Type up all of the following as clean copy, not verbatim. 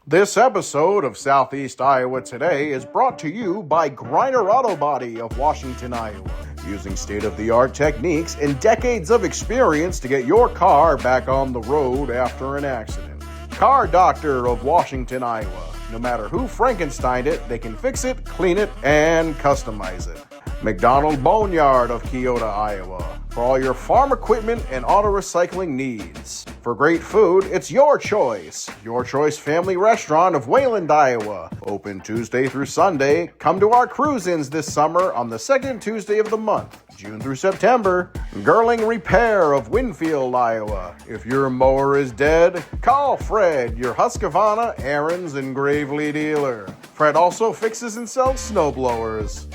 This episode of Southeast Iowa Today is brought to you by Griner Auto Body of Washington, Iowa, using state-of-the-art techniques and decades of experience to get your car back on the road after an accident. Car Doctor of Washington, Iowa. No matter who Frankensteined it, they can fix it, clean it, and customize it. McDonald Boneyard of Keota, Iowa, for all your farm equipment and auto recycling needs. For great food, it's your choice. Your Choice Family Restaurant of Wayland, Iowa. Open Tuesday through Sunday. Come to our cruise-ins this summer on the second Tuesday of the month, June through September. Girling Repair of Winfield, Iowa. If your mower is dead, call Fred, your Husqvarna, Aaron's, and Gravely dealer. Fred also fixes and sells snowblowers.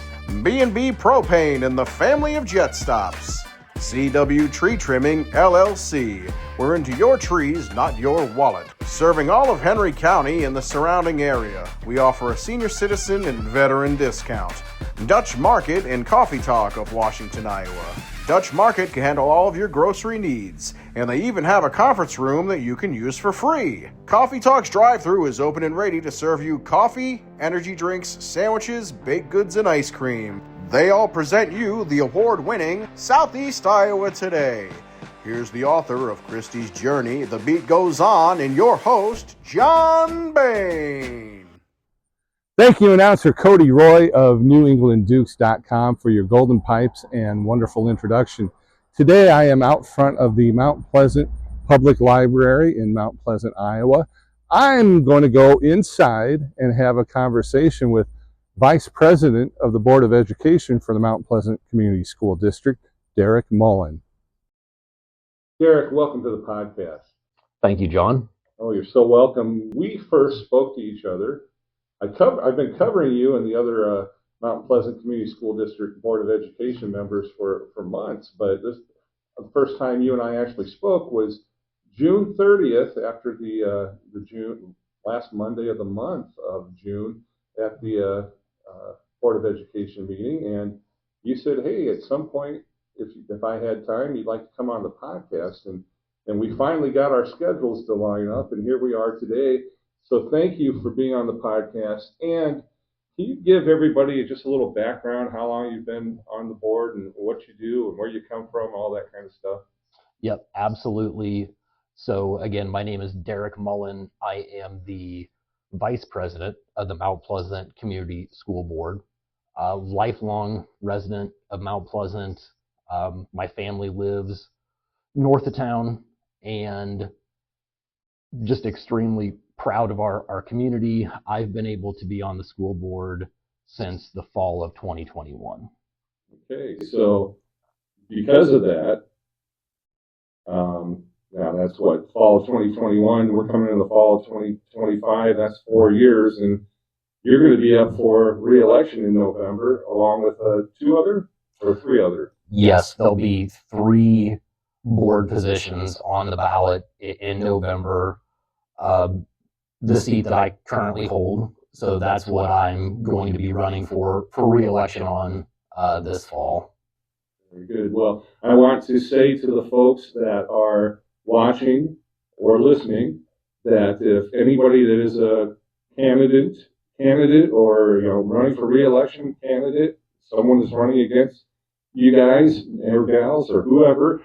B&B Propane and the family of jet stops. CW Tree Trimming, LLC. We're into your trees, not your wallet. Serving all of Henry County and the surrounding area. We offer a senior citizen and veteran discount. Dutch Market and Coffee Talk of Washington, Iowa. Dutch Market can handle all of your grocery needs, and they even have a conference room that you can use for free. Coffee Talk's drive-thru is open and ready to serve you coffee, energy drinks, sandwiches, baked goods, and ice cream. They all present you the award-winning Southeast Iowa Today. Here's the author of Christie's Journey, The Beat Goes On, and your host, John Bain. Thank you, announcer Cody Roy of NewEnglandDukes.com for your golden pipes and wonderful introduction. Today I am out front of the Mount Pleasant Public Library in Mount Pleasant, Iowa. I'm going to go inside and have a conversation with Vice President of the Board of Education for the Mount Pleasant Community School District, Derek Mullin. Derek, welcome to the podcast. Thank you, John. Oh, you're so welcome. We first spoke to each other. I've been covering you and the other Mount Pleasant Community School District Board of Education members for months, but the first time you and I actually spoke was June 30th, after the June last Monday of the month of June at the Board of Education meeting, and you said, hey, at some point, if I had time, you'd like to come on the podcast, and we finally got our schedules to line up, and here we are today. So thank you for being on the podcast. And can you give everybody just a little background, how long you've been on the board and what you do and where you come from, all that kind of stuff? Yep, absolutely. So again, my name is Derek Mullin. I am the Vice President of the Mount Pleasant Community School Board, a lifelong resident of Mount Pleasant. My family lives north of town, and just extremely proud of our community. I've been able to be on the school board since the fall of 2021. Okay, so because of that, now that's what, fall of 2021, we're coming into the fall of 2025, that's 4 years, and you're going to be up for re-election in November, along with three other? Yes, there'll be 3 board positions on the ballot in November. The seat that I currently hold, so that's what I'm going to be running for re-election on this fall. Very good. Well, I want to say to the folks that are watching or listening that if anybody that is a candidate or running for re-election candidate, someone is running against you guys or gals or whoever,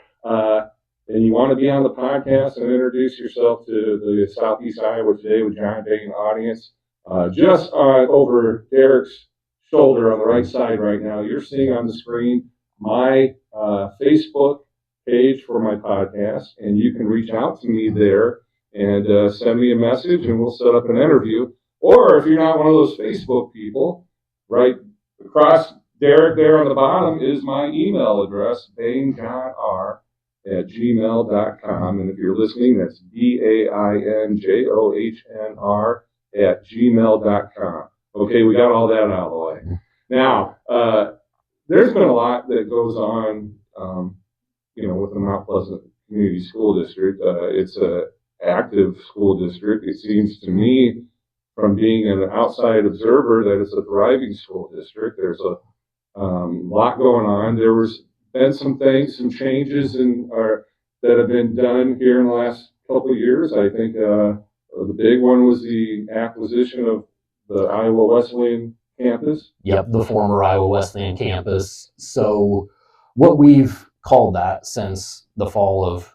and you want to be on the podcast and introduce yourself to the Southeast Iowa Today with John Bain audience, just over Derek's shoulder on the right side right now, you're seeing on the screen my Facebook page for my podcast, and you can reach out to me there and send me a message, and we'll set up an interview. Or if you're not one of those Facebook people, right across Derek there on the bottom is my email address, bainjohnr@gmail.com. And if you're listening, that's BAINJOHNR@gmail.com. Okay, we got all that out of the way. Now, there's been a lot that goes on, with the Mount Pleasant Community School District. It's an active school district. It seems to me, from being an outside observer, that it's a thriving school district. There's a lot going on. There was been some changes that have been done here in the last couple of years. I think The big one was the acquisition of the Iowa Wesleyan campus. Yep, the former Iowa Wesleyan campus. So what we've called that since the fall of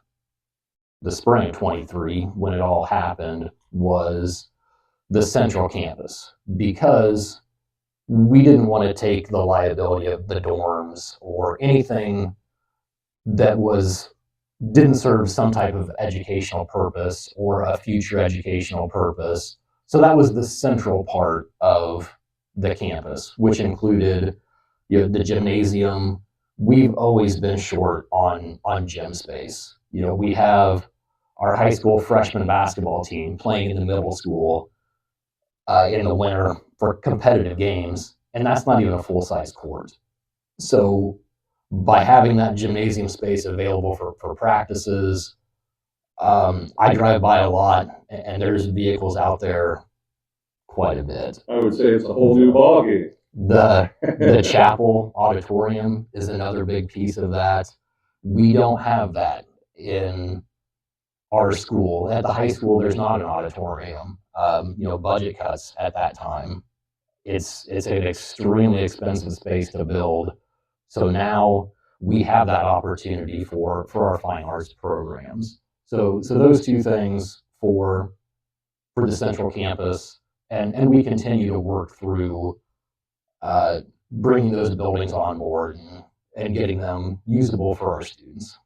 the spring of 23, when it all happened, was the central campus, because we didn't want to take the liability of the dorms or anything that didn't serve some type of educational purpose or a future educational purpose. So that was the central part of the campus, which included, the gymnasium. We've always been short on gym space. We have our high school freshman basketball team playing in the middle school in the winter for competitive games, and that's not even a full size court. So by having that gymnasium space available for practices, I drive by a lot, and there's vehicles out there quite a bit. I would say it's a whole new ballgame. The chapel auditorium is another big piece of that. We don't have that in our school. At the high school, there's not an auditorium. Budget cuts at that time. It's an extremely expensive space to build. So now we have that opportunity for our fine arts programs. So those two things for the central campus, and we continue to work through bringing those buildings on board and getting them usable for our students.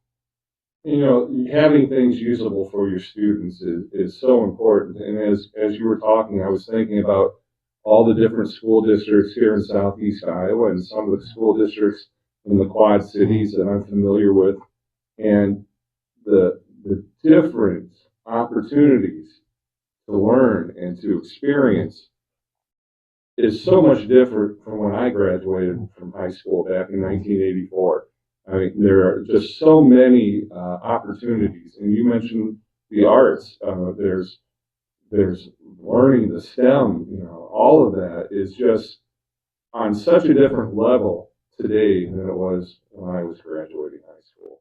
Having things usable for your students is so important. And as you were talking, I was thinking about all the different school districts here in Southeast Iowa and some of the school districts in the Quad Cities that I'm familiar with, and the different opportunities to learn and to experience is so much different from when I graduated from high school back in 1984. I mean, there are just so many opportunities, and you mentioned the arts. There's learning the STEM. All of that is just on such a different level today than it was when I was graduating high school.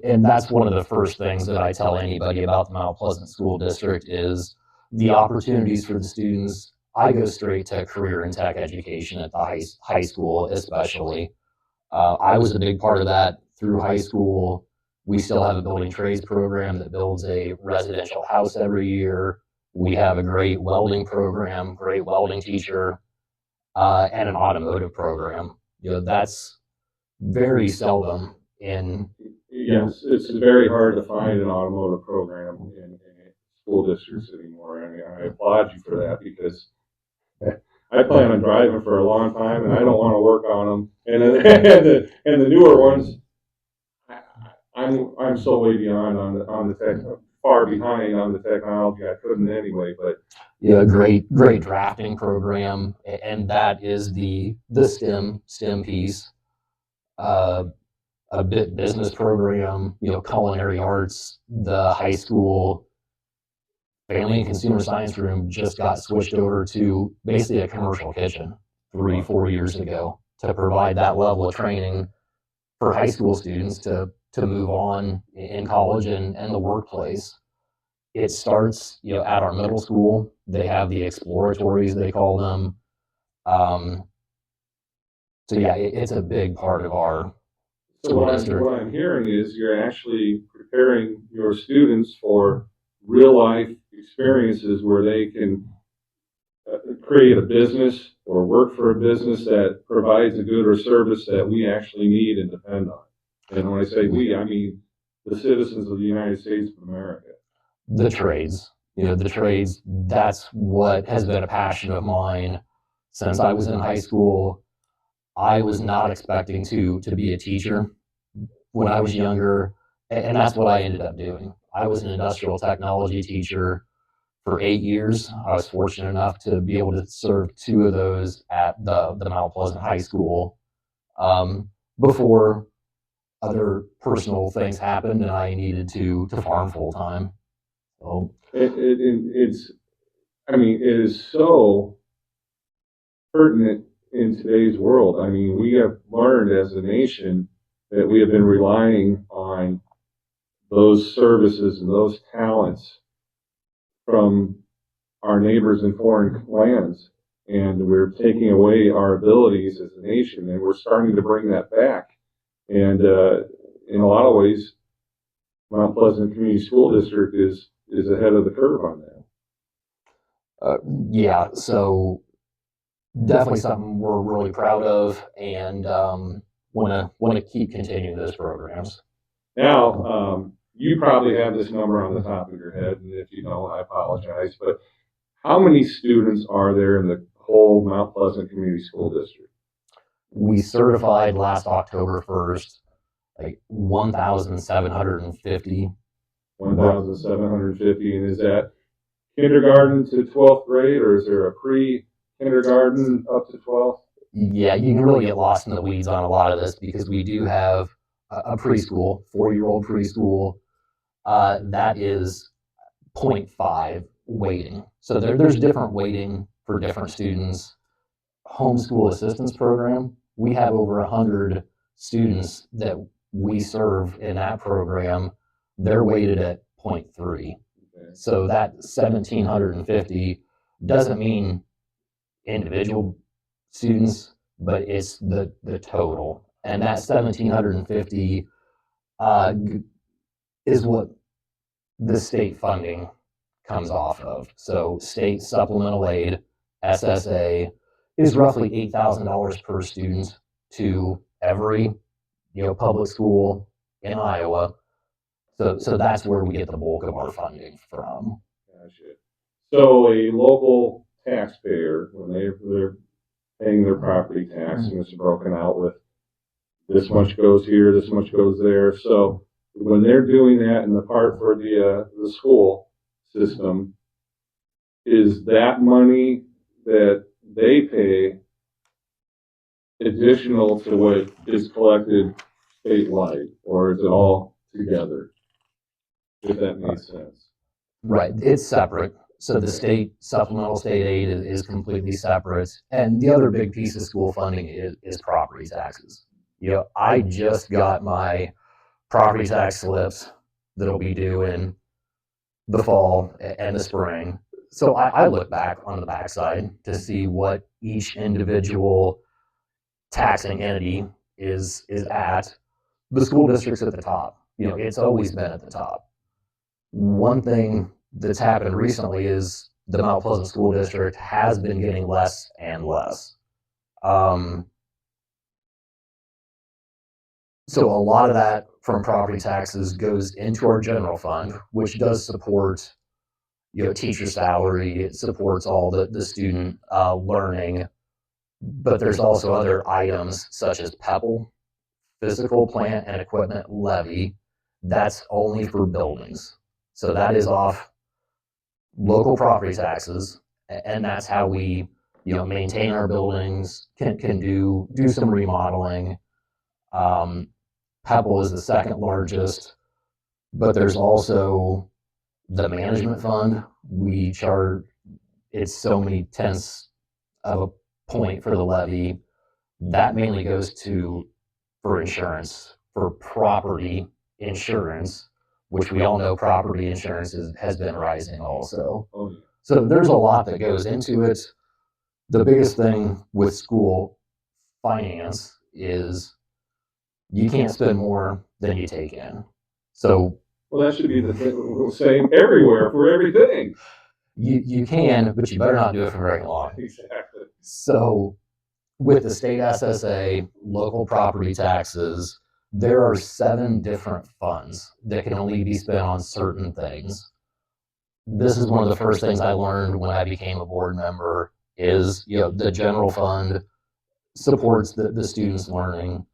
And that's one of the first things that I tell anybody about the Mount Pleasant School District is the opportunities for the students. I go straight to career and tech education at the high school, especially. I was a big part of that through high school. We still have a building trades program that builds a residential house every year. We have a great welding program, great welding teacher, and an automotive program. That's very seldom in. Yes, it's very hard to find an automotive program in school districts anymore. I mean, I applaud you for that, because I plan on driving for a long time, and I don't want to work on them. And the newer ones, I'm so way beyond on the tech, far behind on the technology. I couldn't anyway. But Great drafting program, and that is the STEM piece. A bit business program, culinary arts. The high school family and consumer science room just got switched over to basically a commercial kitchen 3-4 years ago to provide that level of training for high school students to move on in college and the workplace. It starts, at our middle school. They have the exploratories, they call them. So yeah, it's a big part of our school district. What I'm hearing is you're actually preparing your students for real life experiences where they can create a business or work for a business that provides a good or service that we actually need and depend on. And when I say we, I mean the citizens of the United States of America. The trades, that's what has been a passion of mine since I was in high school. I was not expecting to be a teacher when I was younger, and that's what I ended up doing. I was an industrial technology teacher for 8 years. I was fortunate enough to be able to serve 2 of those at the Mount Pleasant High School before other personal things happened and I needed to farm full time. So it is so pertinent in today's world. I mean, we have learned as a nation that we have been relying on those services and those talents from our neighbors in foreign lands, and we're taking away our abilities as a nation, and we're starting to bring that back. And in a lot of ways, Mount Pleasant Community School District is ahead of the curve on that. Yeah, so definitely something we're really proud of, and want to keep continuing those programs. Now, you probably have this number on the top of your head, and if you don't, I apologize. But how many students are there in the whole Mount Pleasant Community School District? We certified last October 1st, like 1,750. 1,750, and is that kindergarten to 12th grade, or is there a pre-kindergarten up to 12th? Yeah, you can really get lost in the weeds on a lot of this because we do have a preschool, 4-year-old preschool, that is 0.5 weighting. So there's different weighting for different students. Homeschool assistance program, we have over 100 students that we serve in that program. They're weighted at 0.3. Okay. So that 1,750 doesn't mean individual students, but it's the total. And that 1,750 is what the state funding comes off of. So state supplemental aid, SSA, is roughly $8,000 per student to every public school in Iowa. So that's where we get the bulk of our funding from. Gotcha. So a local taxpayer, when they're paying their property tax, and it's broken out with this much goes here, this much goes there. So when they're doing that in the part for the school system, is that money that they pay additional to what is collected statewide, or is it all together? If that makes sense. Right, it's separate. So the state supplemental state aid is completely separate. And the other big piece of school funding is property taxes. I just got my property tax slips that'll be due in the fall and the spring. So I look back on the backside to see what each individual taxing entity is at. The school district's at the top. It's always been at the top. One thing that's happened recently is the Mount Pleasant School District has been getting less and less. So a lot of that from property taxes goes into our general fund, which does support teacher salary. It supports all the student learning. But there's also other items such as PEPL, physical plant and equipment levy. That's only for buildings. So that is off local property taxes, and that's how we maintain our buildings, can do some remodeling. PEPL is the second largest, but there's also the management fund. We charge, it's so many tenths of a point for the levy. That mainly goes for insurance, for property insurance, which we all know property insurance has been rising also. Oh, yeah. So there's a lot that goes into it. The biggest thing with school finance is you can't spend more than you take in. So well, that should be the same everywhere for everything. You can, but you better not do it for very long. Exactly. So with the state SSA, local property taxes, there are 7 different funds that can only be spent on certain things. This is one of the first things I learned when I became a board member is, the general fund supports the students' learning.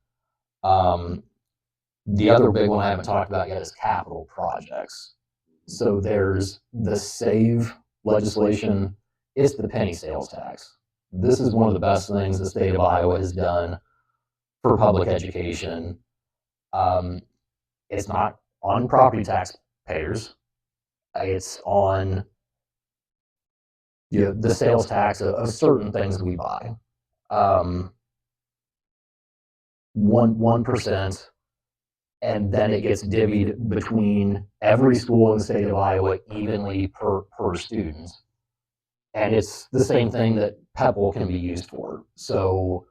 The other big one I haven't talked about yet is capital projects. So there's the SAVE legislation. It's the penny sales tax. This is one of the best things the state of Iowa has done for public education. It's not on property taxpayers. It's on the sales tax of certain things we buy. 1%, and then it gets divvied between every school in the state of Iowa evenly per student. And it's the same thing that PEPL can be used for. So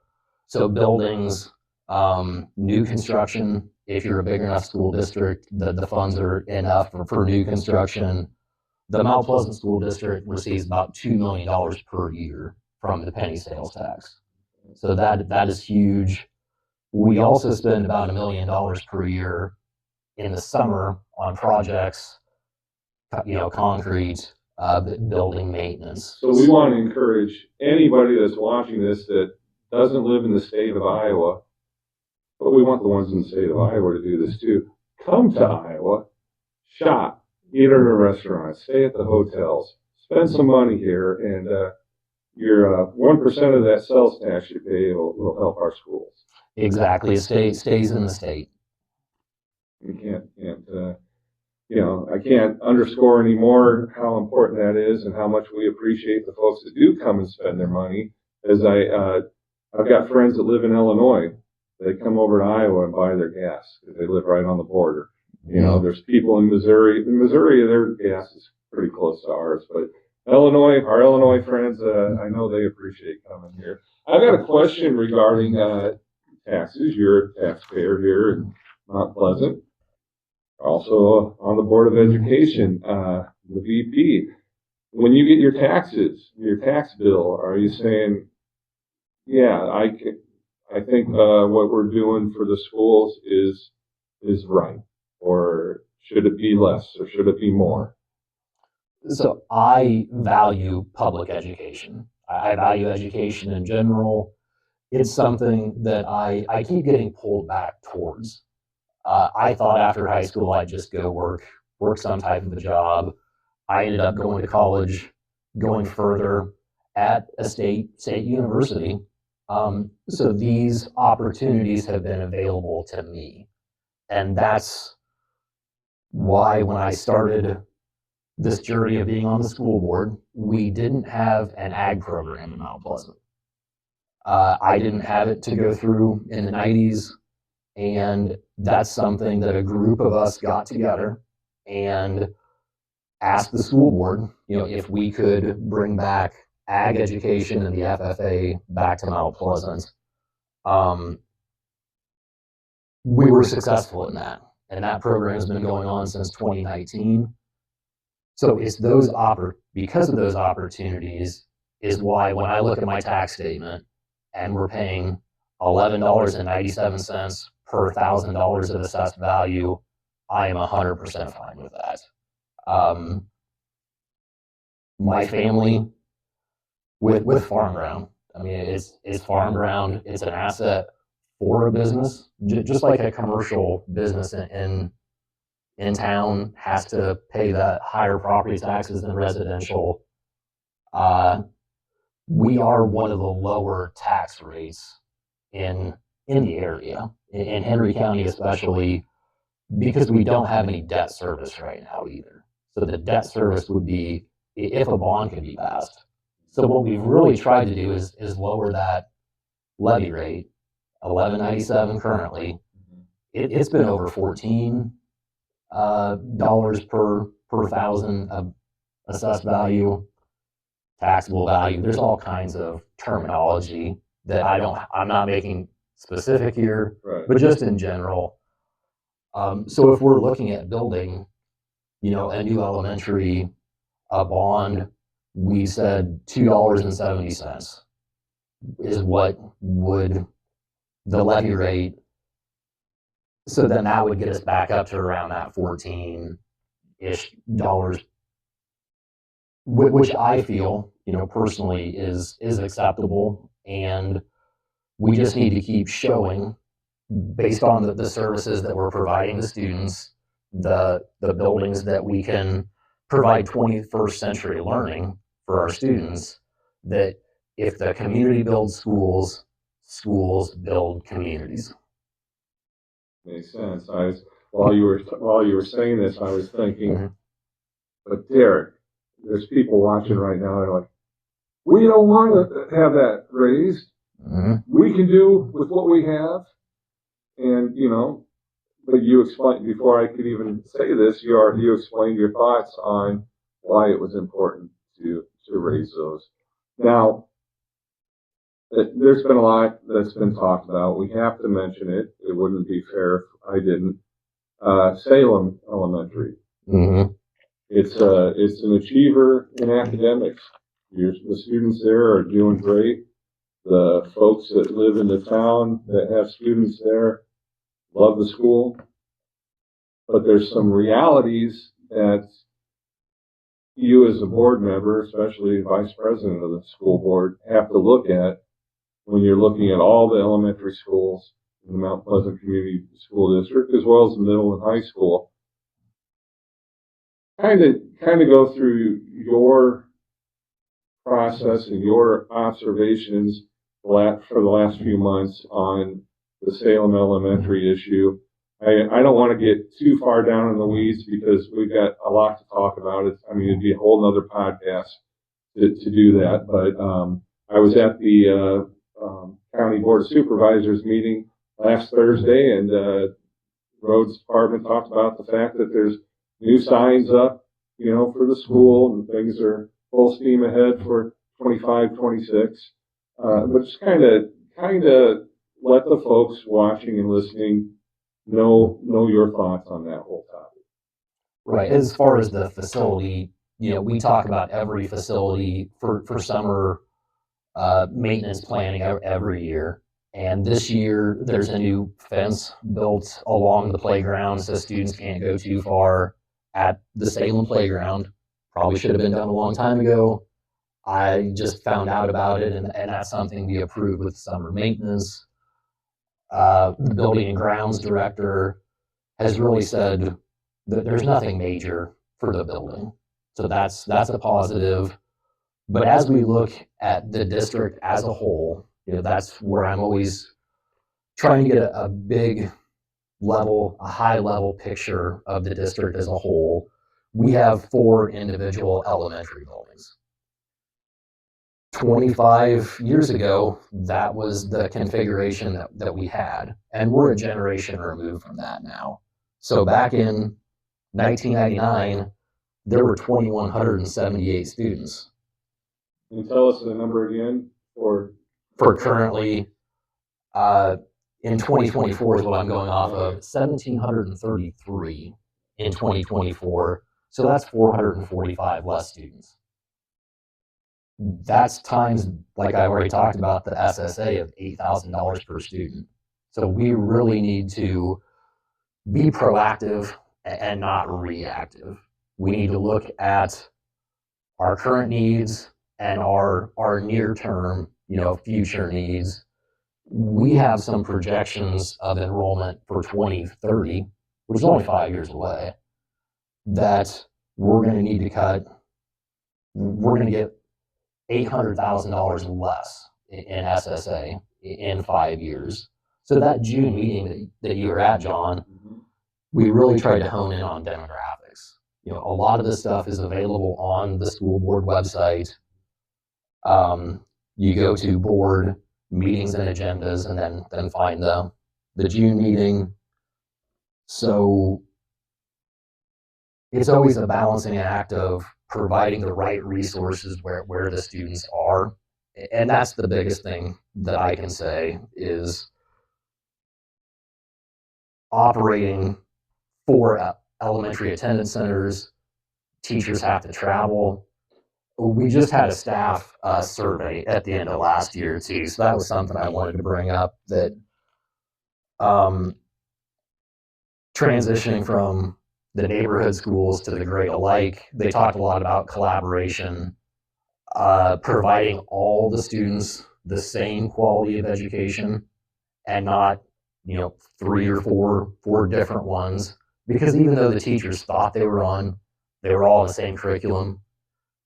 buildings, new construction, if you're a big enough school district, the funds are enough for new construction. The Mount Pleasant School District receives about $2 million per year from the penny sales tax. So that is huge. We also spend about $1 million per year in the summer on projects, concrete, building maintenance. So we want to encourage anybody that's watching this that doesn't live in the state of Iowa, but we want the ones in the state of Iowa to do this too. Come to Iowa, shop, eat at a restaurant, stay at the hotels, spend some money here, and your 1% of that sales tax you pay will help our schools. Exactly, it stays in the state. You can't I can't underscore anymore how important that is and how much we appreciate the folks that do come and spend their money. As I've got friends that live in Illinois. They come over to Iowa and buy their gas because they live right on the border. There's people in Missouri. In Missouri, their gas is pretty close to ours, but Illinois, our Illinois friends, I know they appreciate coming here. I've got a question regarding taxes. You're a taxpayer here in Mount Pleasant. Also on the Board of Education, the VP. When you get your taxes, your tax bill, are you saying, yeah, I think what we're doing for the schools is right, or should it be less, or should it be more? So I value public education. I value education in general. It's something that I keep getting pulled back towards. I thought after high school I'd just go work some type of a job. I ended up going to college, going further at a state university. So these opportunities have been available to me. And that's why when I started this journey of being on the school board, we didn't have an ag program in Mount Pleasant. I didn't have it to go through in the 90s. And that's something that a group of us got together and asked the school board, if we could bring back ag education and the FFA back to Mount Pleasant. We were successful in that, and that program has been going on since 2019. So it's because of those opportunities is why when I look at my tax statement and we're paying $11.97 per $1,000 of assessed value, I am 100% fine with that. My family with farm ground. I mean, it's farm ground. It's an asset for a business, just like a commercial business in town has to pay that higher property taxes than residential. We are one of the lower tax rates in the area, in Henry County especially, because we don't have any debt service right now either. So the debt service would be if a bond could be passed. So what we've really tried to do is lower that levy rate, $11.97 currently. It's been over $14 per thousand of assessed value, taxable value. There's all kinds of terminology that I'm not making specific here, Right. but just in general. So if we're looking at building, a new elementary, a bond, we said $2.70 is what would the levy rate. So then that would get us back up to around that 14-ish dollars, which I feel, personally is acceptable. And we just need to keep showing, based on the services that we're providing the students, the buildings that we can provide 21st century learning for our students, that if the community builds schools, schools build communities. Makes sense. While you were saying this, I was thinking, but Derek, there's people watching right now. They're like, we don't want to have that raised. We can do with what we have, and but you explained, before I could even say this, you explained your thoughts on why it was important to raise those. Now, there's been a lot that's been talked about. We have to mention it. It wouldn't be fair if I didn't. Salem Elementary. Mm-hmm. It's an achiever in academics. The students there are doing great. The folks that live in the town that have students there love the school. But there's some realities that you as a board member, especially vice president of the school board, have to look at when you're looking at all the elementary schools in the Mount Pleasant Community School District, as well as the middle and high school. Kind of go through your process and your observations for the last few months on the Salem Elementary issue. I don't want to get too far down in the weeds because we've got a lot to talk about. It'd be a whole nother podcast to do that. But I was at the County Board of Supervisors meeting last Thursday, and Roads Department talked about the fact that there's new signs up, for the school, and things are full steam ahead for 25, 26. But just kind of let the folks watching and listening know your thoughts on that whole topic. Right. As far as the facility, we talk about every facility for summer maintenance planning every year. And this year, there's a new fence built along the playground so students can't go too far at the Salem playground. Probably should have been done a long time ago. I just found out about it, and that's something we approved with summer maintenance. The building and grounds director has really said that there's nothing major for the building. So that's a positive. But as we look at the district as a whole, that's where I'm always trying to get a big level, a high level picture of the district as a whole. We have 4 individual elementary buildings. 25 years ago, that was the configuration that we had. And we're a generation removed from that now. So back in 1999, there were 2,178 students. Can you tell us the number again? For currently, in 2024 is what I'm going off of, 1,733 in 2024. So that's 445 less students. That's times, like I've already talked about, the SSA of $8,000 per student. So we really need to be proactive and not reactive. We need to look at our current needs and our near term, future needs. We have some projections of enrollment for 2030, which is only 5 years away, that we're going to need to cut. We're going to get $800,000 less in SSA in 5 years. So that June meeting that you were at, John, we really tried to hone in on demographics. A lot of this stuff is available on the school board website. You go to board meetings and agendas, and then find the June meeting. So it's always a balancing act of providing the right resources where the students are. And that's the biggest thing that I can say is operating 4 elementary attendance centers. Teachers have to travel. We just had a staff survey at the end of last year too, so that was something I wanted to bring up, that transitioning from the neighborhood schools to the great alike, they talked a lot about collaboration, providing all the students the same quality of education and not 3 or 4 different ones, because even though the teachers thought they were all in the same curriculum,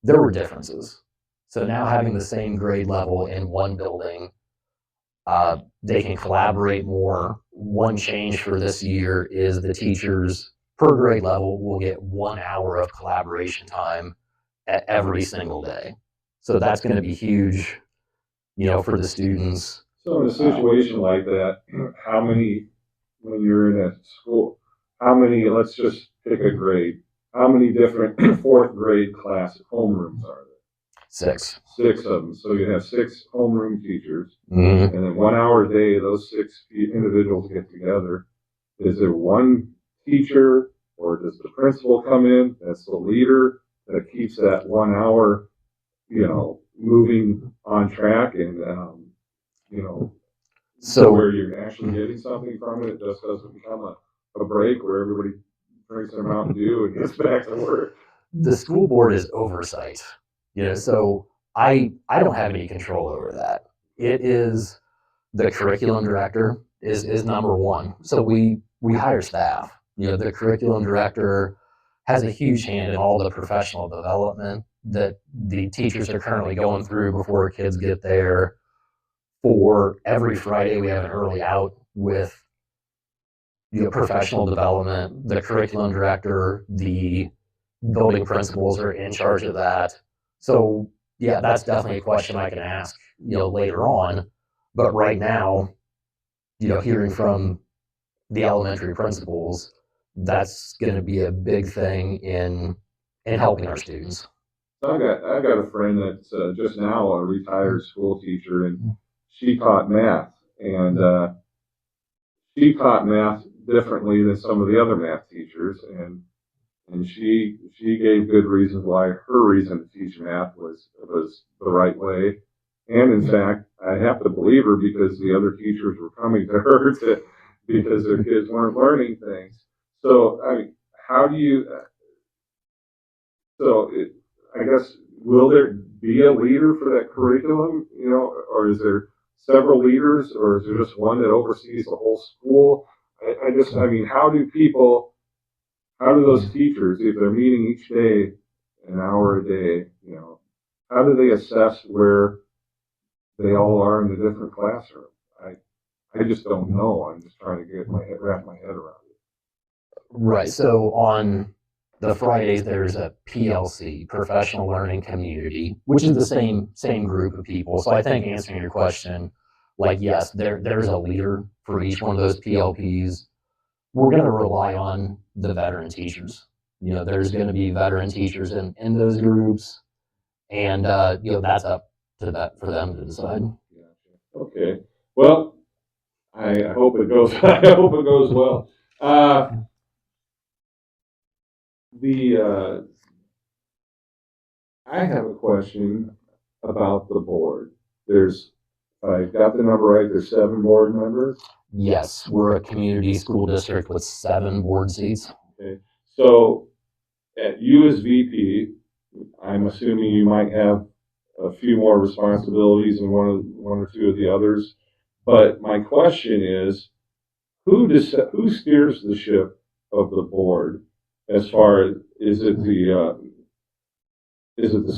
there were differences. So now having the same grade level in one building, they can collaborate more. One change for this year is the teachers per grade level will get 1 hour of collaboration time every single day. So that's going to be huge, for the students. So in a situation like that, how many when you're in a school, how many, let's just pick a grade, how many different fourth grade class homerooms are there? 6. 6 of them. So you have 6 homeroom teachers, Mm-hmm. and then 1 hour a day, those 6 individuals get together. Is there one teacher, or does the principal come in? That's the leader that keeps that 1 hour, moving on track, and So where you're actually getting something from it. It just doesn't become a break where everybody drinks their Mountain Dew and gets back to work. the school board is oversight. So I don't have any control over that. It is the curriculum director is number one. So we hire staff. The curriculum director has a huge hand in all the professional development that the teachers are currently going through before kids get there. For every Friday, we have an early out with professional development. The curriculum director, the building principals are in charge of that. So yeah, that's definitely a question I can ask, later on. But right now, hearing from the elementary principals, that's going to be a big thing in helping our students. So I got a friend that's just now a retired school teacher, and she taught math, and she taught math differently than some of the other math teachers, and she gave good reasons why her reason to teach math was the right way. And in fact, I have to believe her because the other teachers were coming to her because their kids weren't learning things. So I mean, how do you? I guess, will there be a leader for that curriculum? Or is there several leaders, or is there just one that oversees the whole school? I mean, how do those teachers, if they're meeting each day, an hour a day, how do they assess where they all are in the different classrooms? I just don't know. I'm just trying to wrap my head around it. Right. So on the Fridays, there's a PLC, Professional Learning Community, which is the same group of people. So I think answering your question, like yes, there's a leader for each one of those PLPs. We're going to rely on the veteran teachers. There's going to be veteran teachers in those groups, and that's up to that for them to decide. Okay. Well, I hope it goes. I hope it goes well. I have a question about the board. If I got the number right, there's 7 board members. Yes, we're a community school district with 7 board seats. Okay. So at you as VP, I'm assuming you might have a few more responsibilities than one or two of the others. But my question is, who steers the ship of the board? As far as is it the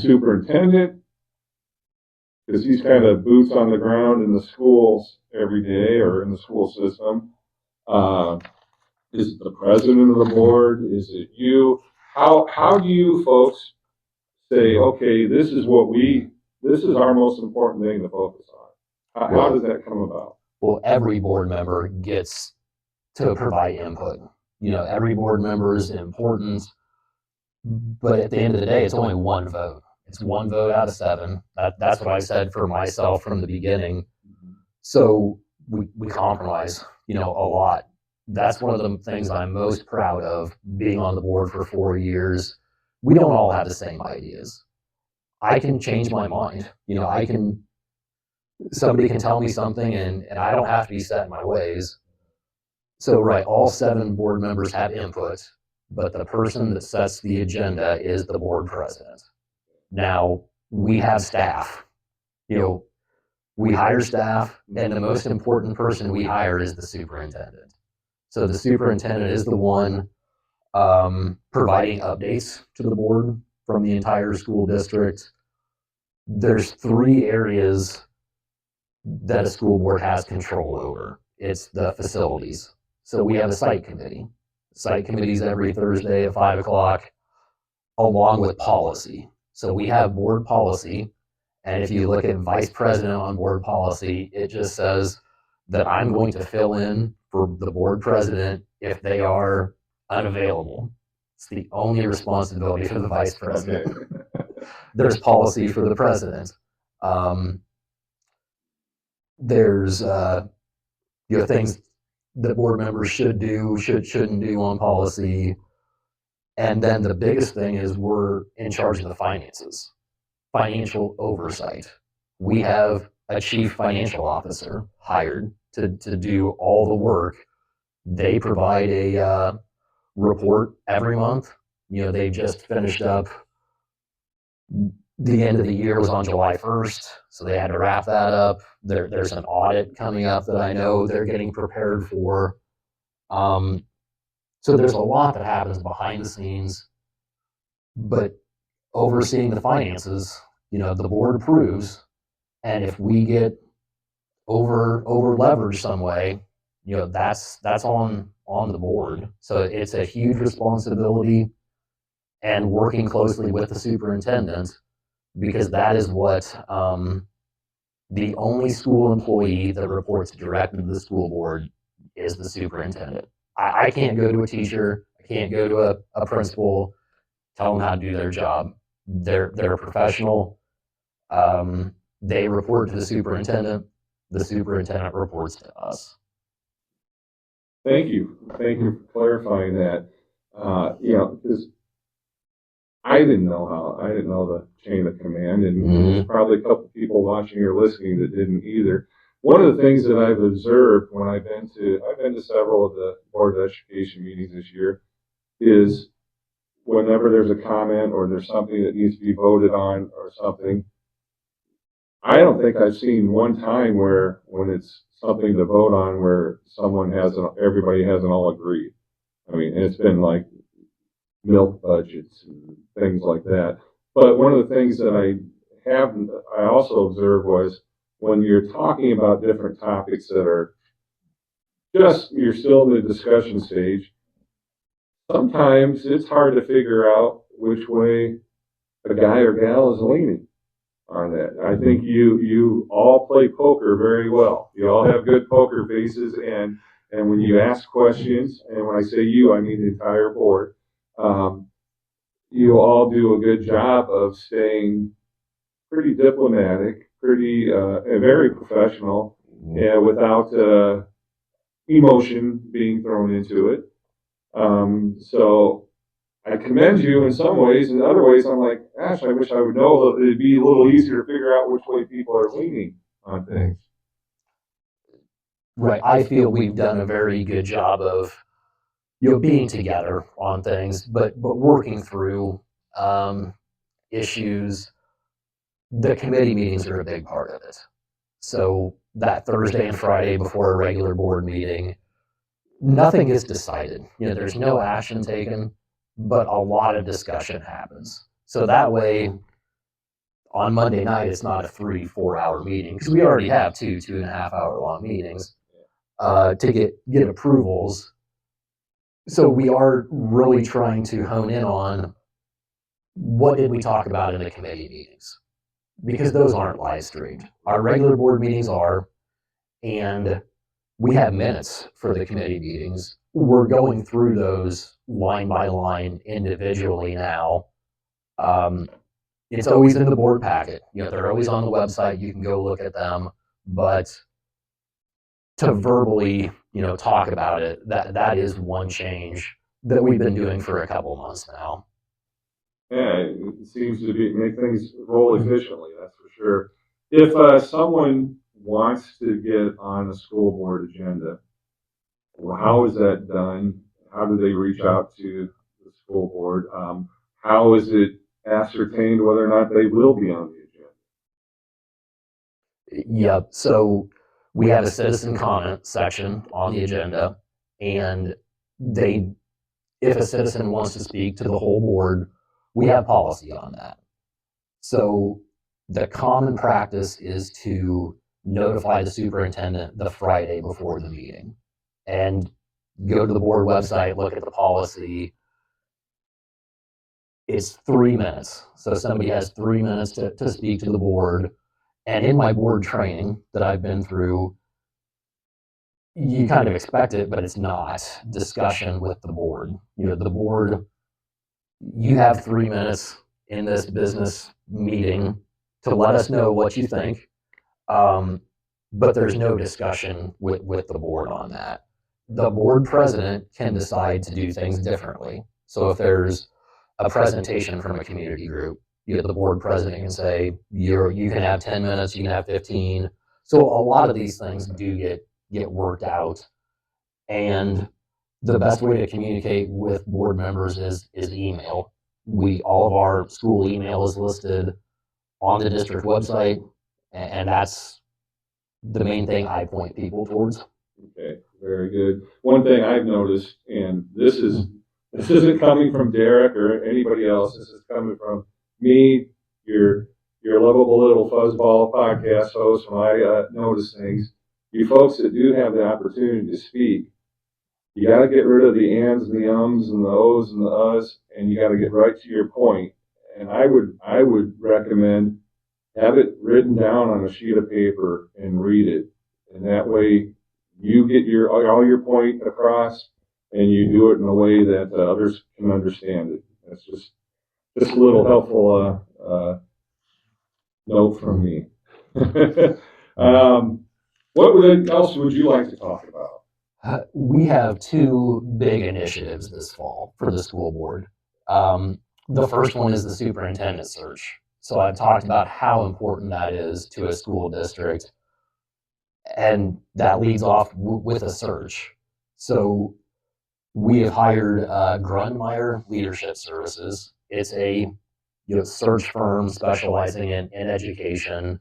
superintendent? Because he's kind of boots on the ground in the schools every day, or in the school system. Is it the president of the board? Is it you? How do you folks say, okay, this is our most important thing to focus on? How does that come about? Well, every board member gets to provide input. Every board member is important, but at the end of the day, it's only one vote. It's one vote out of 7. That's what I said for myself from the beginning. So we compromise, a lot. That's one of the things I'm most proud of, being on the board for 4 years. We don't all have the same ideas. I can change my mind. Somebody can tell me something, and I don't have to be set in my ways. So, right, all 7 board members have input, but the person that sets the agenda is the board president. Now, we have staff. We hire staff, and the most important person we hire is the superintendent. So the superintendent is the one providing updates to the board from the entire school district. There's 3 areas that a school board has control over. It's the facilities. So we have a site committee. Site committees every Thursday at 5 o'clock, along with policy. So we have board policy, and if you look at vice president on board policy, it just says that I'm going to fill in for the board president if they are unavailable. It's the only responsibility for the vice president. There's policy for the president. There's things that board members should do, shouldn't do on policy. And then the biggest thing is we're in charge of the finances, financial oversight. We have a chief financial officer hired to do all the work. They provide a report every month. They just finished up. The end of the year was on July 1st, so they had to wrap that up. There's an audit coming up that I know they're getting prepared for. So there's a lot that happens behind the scenes, but overseeing the finances, the board approves, and if we get over leveraged some way, that's on the board. So it's a huge responsibility, and working closely with the superintendent, because that is what the only school employee that reports directly to the school board is the superintendent. I can't go to a teacher, I can't go to a principal, tell them how to do their job. They're a professional. They report to the superintendent reports to us. Thank you for clarifying that. Because I didn't know the chain of command, and there's probably a couple people watching or listening that didn't either. One of the things that I've observed when I've been to several of the Board of Education meetings this year is whenever there's a comment or there's something that needs to be voted on or something, I don't think I've seen one time where when it's something to vote on where everybody hasn't all agreed. I mean, it's been like milk budgets and things like that. But one of the things that I also observed was when you're talking about different topics that are you're still in the discussion stage, sometimes it's hard to figure out which way a guy or gal is leaning on that. I think you all play poker very well. You all have good poker faces, and when you ask questions, and when I say you, I mean the entire board, you all do a good job of staying pretty diplomatic, and very professional, and without emotion being thrown into it. So I commend you in some ways. In other ways, I'm like, gosh, I wish I would know that it'd be a little easier to figure out which way people are leaning on things. Right. I feel we've done a very good job of being together on things, but working through issues. The committee meetings are a big part of it. So that Thursday and Friday before a regular board meeting, nothing is decided. There's no action taken, but a lot of discussion happens. So that way, on Monday night, it's not a 3-4 hour meeting, because we already have 2.5 hour long meetings to get approvals. So we are really trying to hone in on what did we talk about in the committee meetings, because those aren't live streamed. Our regular board meetings are, and we have minutes for the committee meetings. We're going through those line by line individually now. It's always in the board packet. They're always on the website. You can go look at them. But to verbally, talk about it, that is one change that we've been doing for a couple months now. Yeah, it seems to make things roll efficiently, that's for sure. If someone wants to get on the school board agenda, how is that done? How do they reach out to the school board? How is it ascertained whether or not they will be on the agenda? Yep. So we have a citizen comment section on the agenda, and if a citizen wants to speak to the whole board, we have policy on that. So the common practice is to notify the superintendent the Friday before the meeting and go to the board website, look at the policy. It's 3 minutes. So somebody has 3 minutes to speak to the board. And in my board training that I've been through, you kind of expect it, but it's not discussion with the board. The board, you have 3 minutes in this business meeting to let us know what you think. But there's no discussion with the board on that. The board president can decide to do things differently. So if there's a presentation from a community group, the board president can say, you can have 10 minutes, you can have 15. So a lot of these things do get worked out. And the best way to communicate with board members is email. All of our school email is listed on the district website, and that's the main thing I point people towards. Okay, very good. One thing I've noticed, and this isn't coming from Derek or anybody else. This is coming from me, your lovable little fuzzball podcast host. When I notice things, you folks that do have the opportunity to speak, you got to get rid of the ands and the ums and the ohs and the uhs, and you got to get right to your point. And I would recommend have it written down on a sheet of paper and read it, and that way you get all your point across, and you do it in a way that others can understand it. That's just a little helpful note from me. What else would you like to talk about? We have two big initiatives this fall for the school board. The first one is the superintendent search. So I've talked about how important that is to a school district, and that leads off with a search. So we have hired Grunmeyer Leadership Services. It's a search firm specializing in education.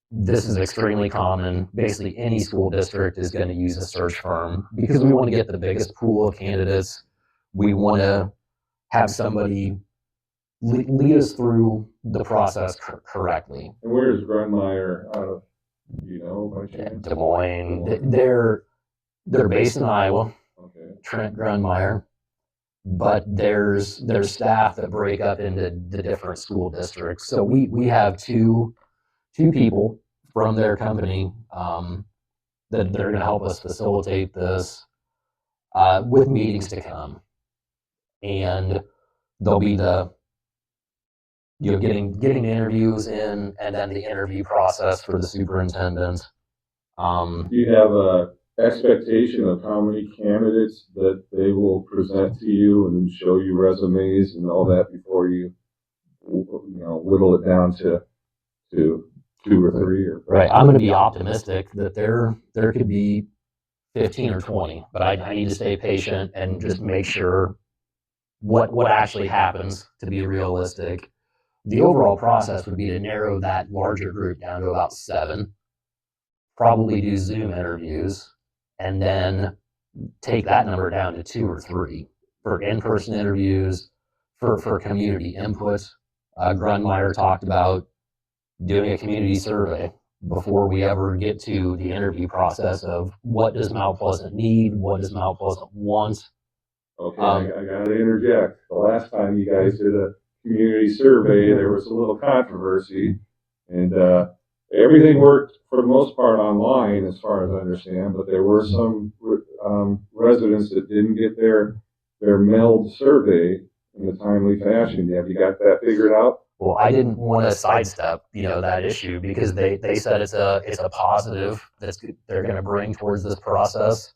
This is extremely common. Basically, any school district is going to use a search firm because we want to get the biggest pool of candidates. We want to have somebody lead us through the process correctly. And where is Grunmeyer out of? By chance? Des Moines. They're based in Iowa. Okay. Trent Grunmeyer. But there's staff that break up into the different school districts. So we have two people from their company that they're going to help us facilitate this with meetings to come, and they'll be the getting the interviews in, and then the interview process for the superintendent. Do you have a expectation of how many candidates that they will present to you and show you resumes and all that before you whittle it down to 2 or 3 or right? I'm going to be optimistic that there could be 15 or 20, but I need to stay patient and just make sure what actually happens to be realistic. The overall process would be to narrow that larger group down to about 7, probably do Zoom interviews, and then take that number down to 2 or 3 for in-person interviews, for community input. Grunmeyer talked about doing a community survey before we ever get to the interview process of what does Mount Pleasant need, what does Mount Pleasant want. Okay, I got to interject. The last time you guys did a community survey, there was a little controversy, and everything worked for the most part online, as far as I understand. But there were some residents that didn't get their mailed survey in a timely fashion. Have you got that figured out? Well, I didn't want to sidestep, that issue because they said it's a positive they're going to bring towards this process,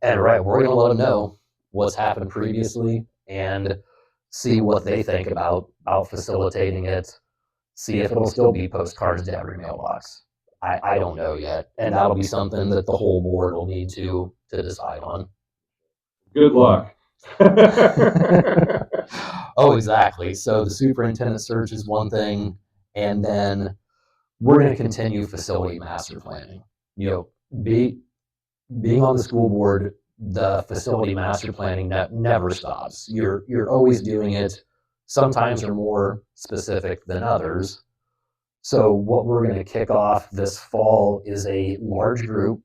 and right, we're going to let them know what's happened previously and see what they think about facilitating it. See if it'll still be postcards to every mailbox. I don't know yet, and that'll be something that the whole board will need to decide on. Good luck. Oh, exactly. So the superintendent search is one thing, and then we're going to continue facility master planning. Being on the school board, the facility master planning never stops. You're always doing it. Sometimes are more specific than others. So what we're going to kick off this fall is a large group,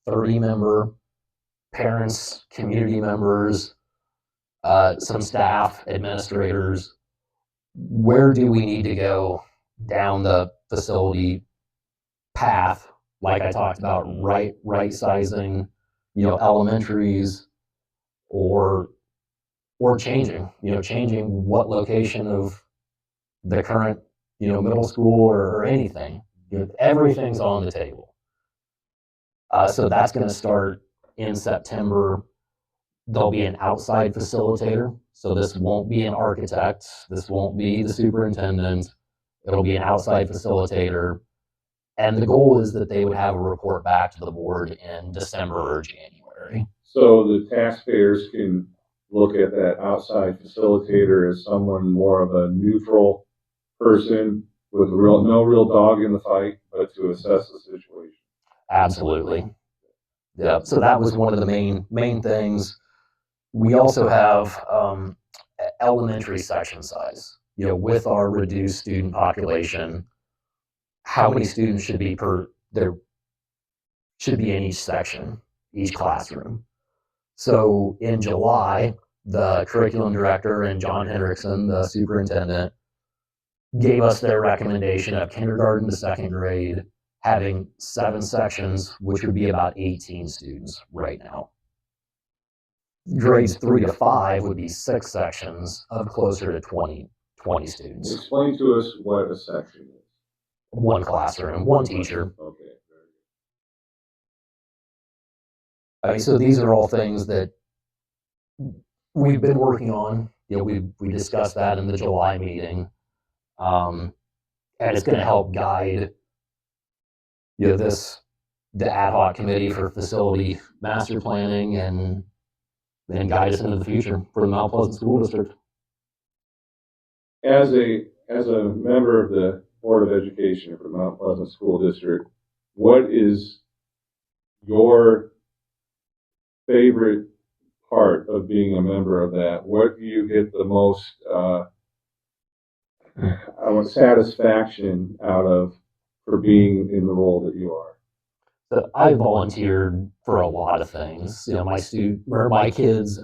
30-member parents, community members, some staff, administrators. Where do we need to go down the facility path? Like I talked about, right sizing, elementaries, or changing what location of the current, middle school, or anything. Everything's on the table. So that's going to start in September. There'll be an outside facilitator. So this won't be an architect. This won't be the superintendent. It'll be an outside facilitator. And the goal is that they would have a report back to the board in December or January. So the taxpayers can look at that outside facilitator as someone more of a neutral person with no real dog in the fight, but to assess the situation. Absolutely. Yeah. So that was one of the main things. We also have elementary section size. With our reduced student population, how many students should be in each section, each classroom. So in July, the curriculum director and John Hendrickson, the superintendent, gave us their recommendation of kindergarten to second grade having 7 sections, which would be about 18 students right now. Grades 3 to 5 would be 6 sections of closer to 20 students. Explain to us what a section is. One classroom, one teacher. Okay. I mean, so these are all things that we've been working on. We discussed that in the July meeting, and it's going to help guide the ad hoc committee for facility master planning and guide us into the future for the Mount Pleasant School District. As a member of the Board of Education for Mount Pleasant School District, what is your favorite part of being a member of that? What do you get the most satisfaction out of for being in the role that you are? So I volunteered for a lot of things. My kids,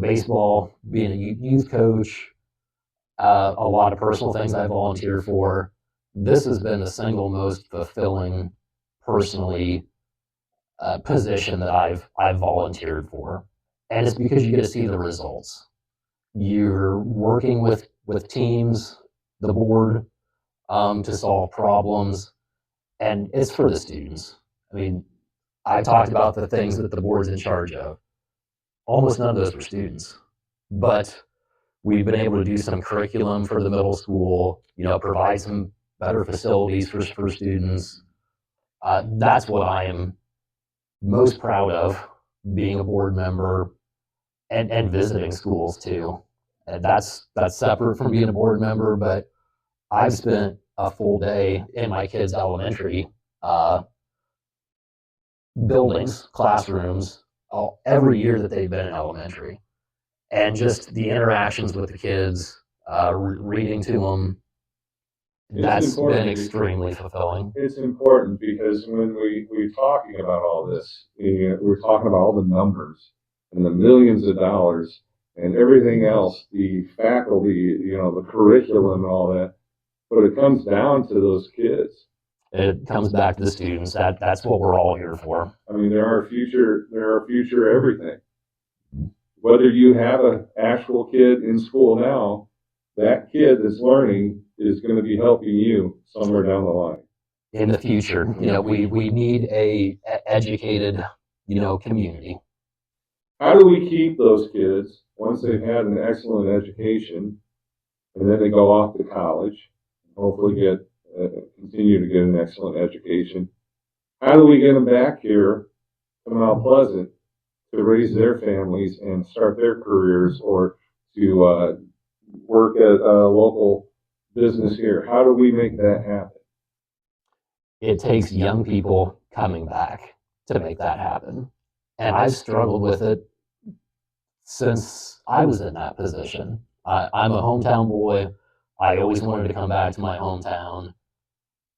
baseball, being a youth coach, a lot of personal things I volunteer for. This has been the single most fulfilling, personally, position that I've volunteered for, and it's because you get to see the results. You're working with teams, the board, to solve problems, and it's for the students. I mean, I talked about the things that the board's in charge of. Almost none of those were students, but we've been able to do some curriculum for the middle school, provide some better facilities for students. That's what I am most proud of, being a board member and visiting schools too. And that's separate from being a board member, but I've spent a full day in my kids' elementary buildings, classrooms, every year that they've been in elementary. And just the interactions with the kids, reading to them, that's been extremely fulfilling. It's important because when we're talking about all this, we're talking about all the numbers and the millions of dollars and everything else, the faculty, the curriculum and all that, but it comes down to those kids. It comes back to the students. That's what we're all here for. I mean, they're our future everything. Whether you have an actual kid in school now, that kid that's learning is going to be helping you somewhere down the line. In the future, we need a educated, community. How do we keep those kids once they've had an excellent education, and then they go off to college, hopefully continue to get an excellent education? How do we get them back here to Mount Pleasant to raise their families and start their careers, or to work at a local business here? How do we make that happen? It takes young people coming back to make that happen. And I've struggled with it since I was in that position. I'm a hometown boy. I always wanted to come back to my hometown.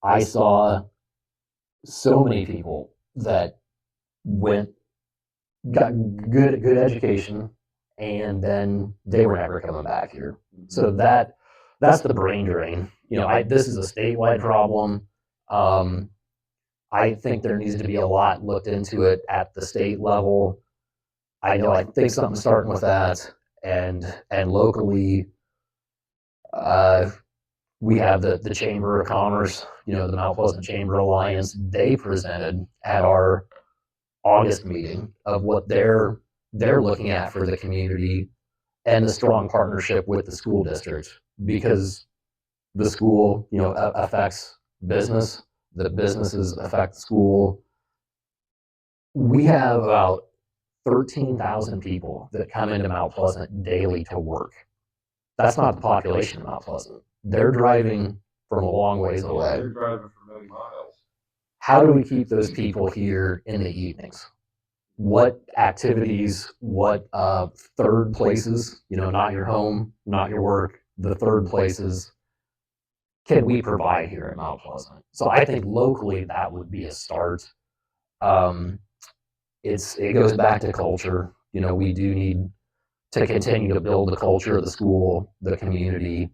I saw so many people that got good education, and then they were never coming back here. So that's the brain drain. This is a statewide problem. I think there needs to be a lot looked into it at the state level. I think something's starting with that, and locally, uh, we have the Chamber of Commerce, the Mount Pleasant Chamber Alliance. They presented at our August meeting of what they're looking at for the community and the strong partnership with the school district, because the school, affects business, the businesses affect the school. We have about 13,000 people that come into Mount Pleasant daily to work. That's not the population of Mount Pleasant. They're driving from a long ways away. They're driving for many miles. How do we keep those people here in the evenings? What activities, what third places, not your home, not your work, the third places can we provide here at Mount Pleasant? So I think locally that would be a start. Um, it goes back to culture. We do need to continue to build the culture of the school, the community.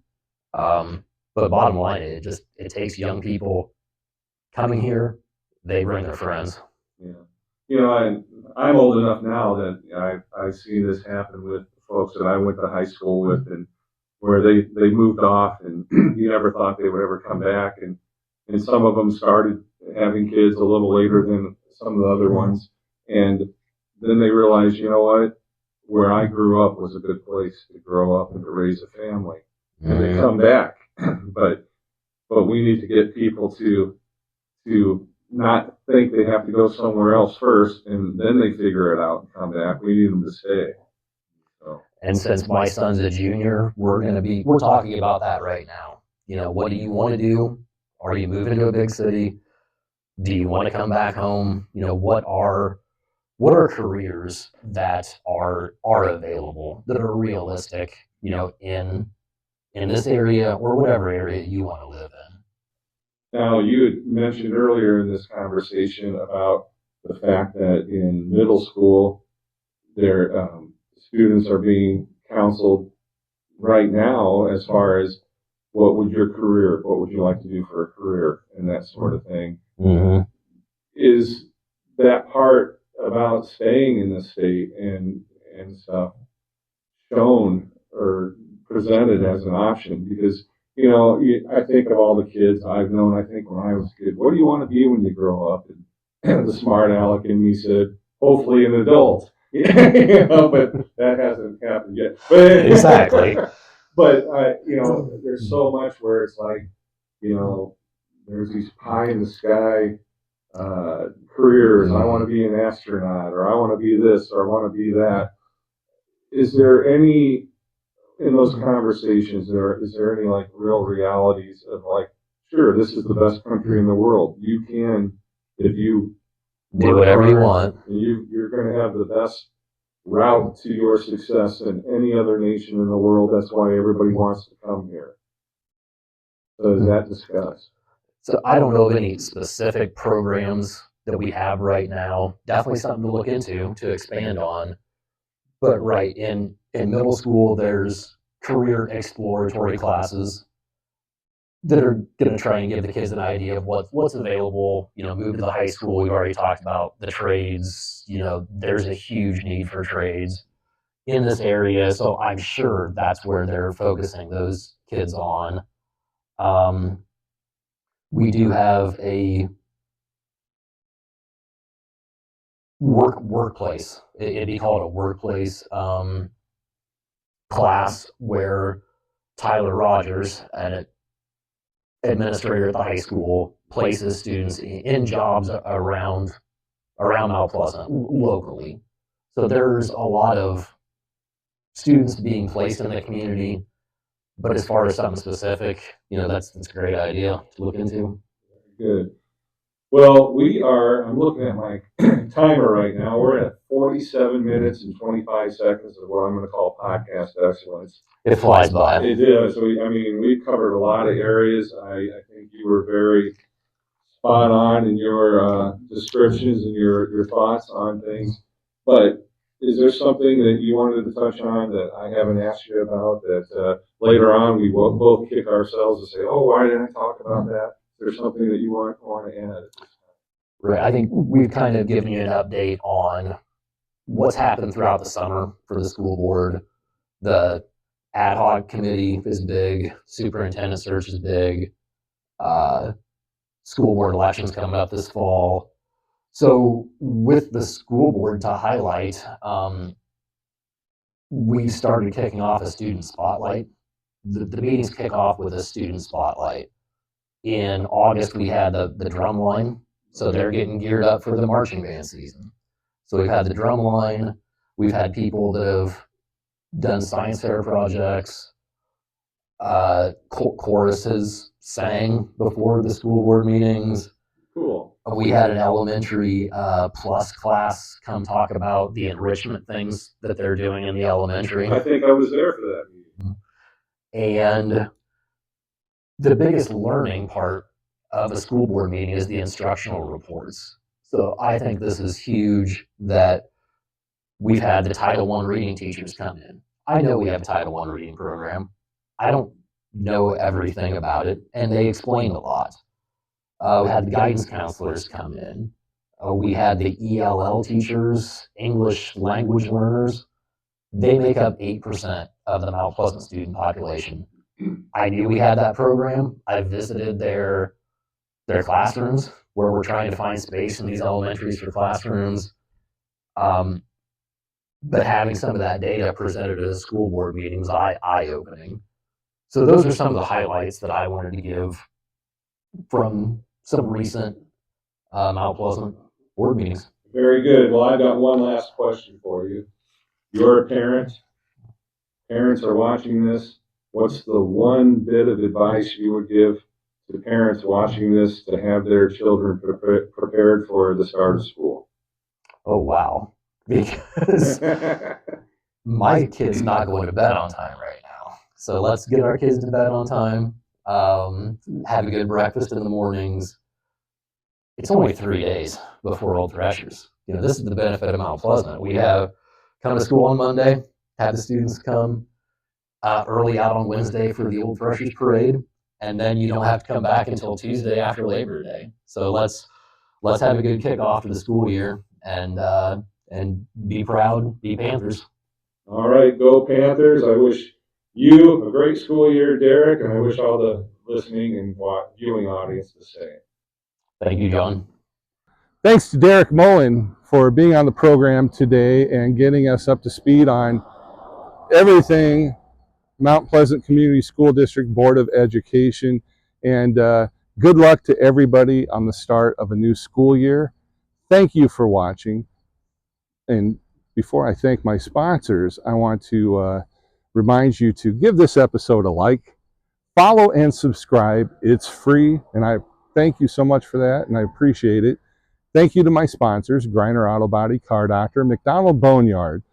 But bottom line, it takes young people coming here. They bring their friends. Yeah. I'm old enough now that I've seen this happen with folks that I went to high school with, and where they moved off, and you never thought they would ever come back, and some of them started having kids a little later than some of the other ones, and then they realized, you know what, where I grew up was a good place to grow up and to raise a family, and they come back, but we need to get people to not think they have to go somewhere else first, and then they figure it out and come back. We need them to stay. So. And since my son's a junior, we're talking about that right now. What do you want to do? Are you moving to a big city? Do you want to come back home? What are careers that are available, that are realistic, in this area or whatever area you want to live in? Now, you had mentioned earlier in this conversation about the fact that in middle school, their students are being counseled right now as far as what would you like to do for a career, and that sort of thing. Mm-hmm. Is that part about staying in the state and stuff shown or presented as an option? Because I think of all the kids I've known. I think when I was a kid, what do you want to be when you grow up? And the smart aleck in me said, hopefully an adult. But that hasn't happened yet. But, Exactly. But there's so much where it's like, there's these pie in the sky careers. I want to be an astronaut, or I want to be this, or I want to be that. Is there any in those conversations, is there any like real realities of like, sure, this is the best country in the world. You can, if you do whatever you want, you're going to have the best route to your success than any other nation in the world. That's why everybody wants to come here. So is that discussed? So I don't know of any specific programs that we have right now. Definitely something to look into, to expand on. But right, in middle school, there's career exploratory classes that are going to try and give the kids an idea of what's available. Move to the high school. We've already talked about the trades. There's a huge need for trades in this area, so I'm sure that's where they're focusing those kids on. We do have a workplace. It'd be called a workplace class where Tyler Rogers, an administrator at the high school, places students in jobs around Mount Pleasant locally. So there's a lot of students being placed in the community. But as far as something specific, that's a great idea to look into. Good. Well, I'm looking at my timer right now. We're at 47 minutes and 25 seconds of what I'm going to call podcast excellence. It flies by. It is. We covered a lot of areas. I think you were very spot on in your descriptions and your thoughts on things. But is there something that you wanted to touch on that I haven't asked you about that later on we will both kick ourselves and say, oh, why didn't I talk about that? Is there something that you want to add? Right. I think we've kind of given you an update on what's happened throughout the summer for the school board. The ad hoc committee is big. Superintendent search is big. Uh, School board elections coming up this fall. So with the school board to highlight, we started kicking off a student spotlight. The meetings kick off with a student spotlight. In August, we had the drum line. So they're getting geared up for the marching band season. So we've had the drum line. We've had people that have done science fair projects. Chorus has sang before the school board meetings. Cool. We had an elementary plus class come talk about the enrichment things that they're doing in the elementary. I think I was there for that meeting. And the biggest learning part of a school board meeting is the instructional reports. So I think this is huge that we've had the Title I reading teachers come in. I know we have a Title I reading program. I don't know everything about it, and they explained a lot. We had the guidance counselors come in. We had the ELL teachers, English language learners. They make up 8% of the Mount Pleasant student population. I knew we had that program. I visited their classrooms where we're trying to find space in these elementaries for classrooms. But having some of that data presented at the school board meeting was eye-opening. So those are some of the highlights that I wanted to give from some recent Mount Pleasant board meetings. Very good. Well, I've got one last question for you. You're a parent. Parents are watching this. What's the one bit of advice you would give to parents watching this to have their children prepared for the start of school? Oh, wow. Because my kid's not going to bed on time right now. So let's get our kids to bed on time. Have a good breakfast in the mornings. It's only 3 days before Old Threshers. This is the benefit of Mount Pleasant. We have come to school on Monday, have the students come early out on Wednesday for the Old Threshers parade, and then you don't have to come back until Tuesday after Labor Day. So let's have a good kickoff to the school year and be proud, be Panthers. All right, go Panthers. I wish you a great school year, Derek, and I wish all the listening and viewing audience the same. Thank you, John. Thanks to Derek Mullin for being on the program today and getting us up to speed on everything Mount Pleasant Community School District Board of Education. And good luck to everybody on the start of a new school year. Thank you for watching. And before I thank my sponsors, I want to remind you to give this episode a like, follow and subscribe. It's free, and I thank you so much for that, and I appreciate it. Thank you to my sponsors, Griner Auto Body, Car Doctor, McDonald Boneyard,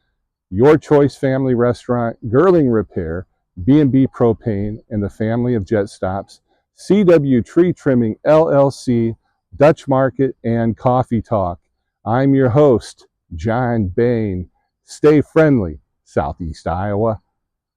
Your Choice Family Restaurant, Girling Repair, B&B Propane, and the family of Jet Stops, CW Tree Trimming LLC, Dutch Market, and Coffee Talk. I'm your host, John Bain. Stay friendly, Southeast Iowa.